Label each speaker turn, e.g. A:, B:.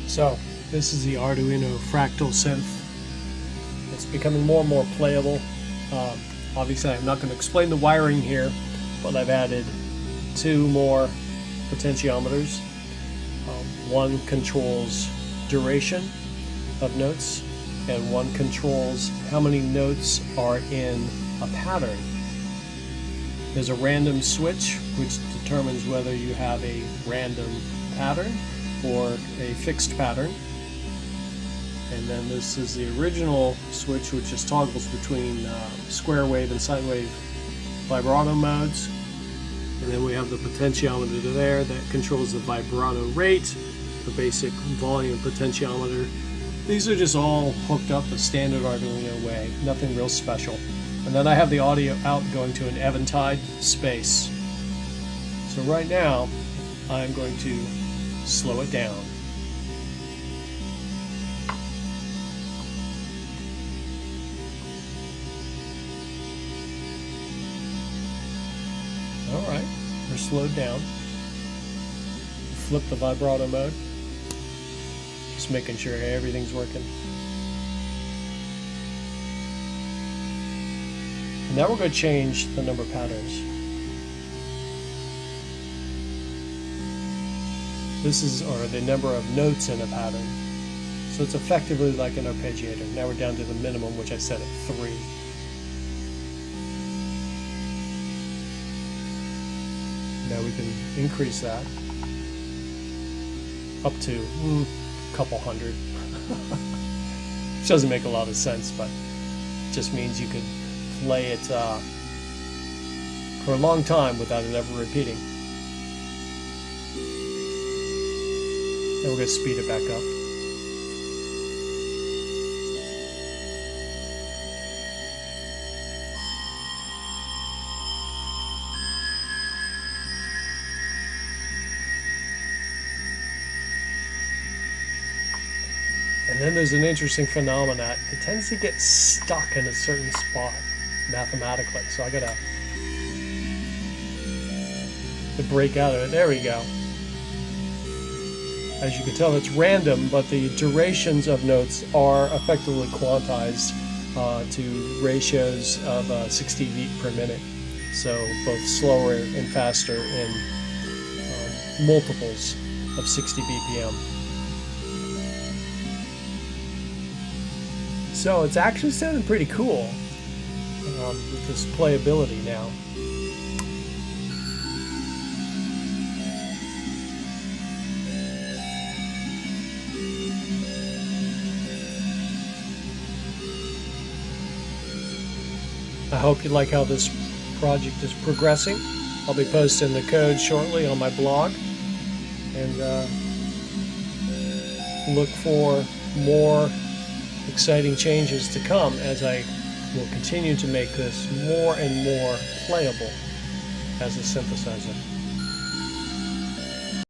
A: So this is the Arduino Fractal Synth. It's becoming more and more playable. Obviously I'm not going to explain the wiring here, but I've added two more potentiometers. One controls duration of notes, and one controls how many notes are in a pattern. There's a random switch which determines whether you have a random pattern or a fixed pattern. And then this is the original switch, which just toggles between square wave and sine wave vibrato modes. And then we have the potentiometer there that controls the vibrato rate, the basic volume potentiometer. These are just all hooked up the standard Arduino way, nothing real special. And then I have the audio out going to an Eventide space. So right now, I'm going to slow it down. Alright, we're slowed down. Flip the vibrato mode. Just making sure everything's working. And now we're going to change the number of patterns. This is, or the number of notes in a pattern. So it's effectively like an arpeggiator. Now we're down to the minimum, which I set at 3. Now we can increase that up to a couple hundred. Which doesn't make a lot of sense, but it just means you could play it for a long time without it ever repeating. And we're going to speed it back up. And then there's an interesting phenomenon. It tends to get stuck in a certain spot mathematically. So I gotta break out of it. There we go. As you can tell, it's random, but the durations of notes are effectively quantized to ratios of 60 beat per minute. So both slower and faster in multiples of 60 BPM. So it's actually sounding pretty cool with this playability now. I hope you like how this project is progressing. I'll be posting the code shortly on my blog, and look for more exciting changes to come as I will continue to make this more and more playable as a synthesizer.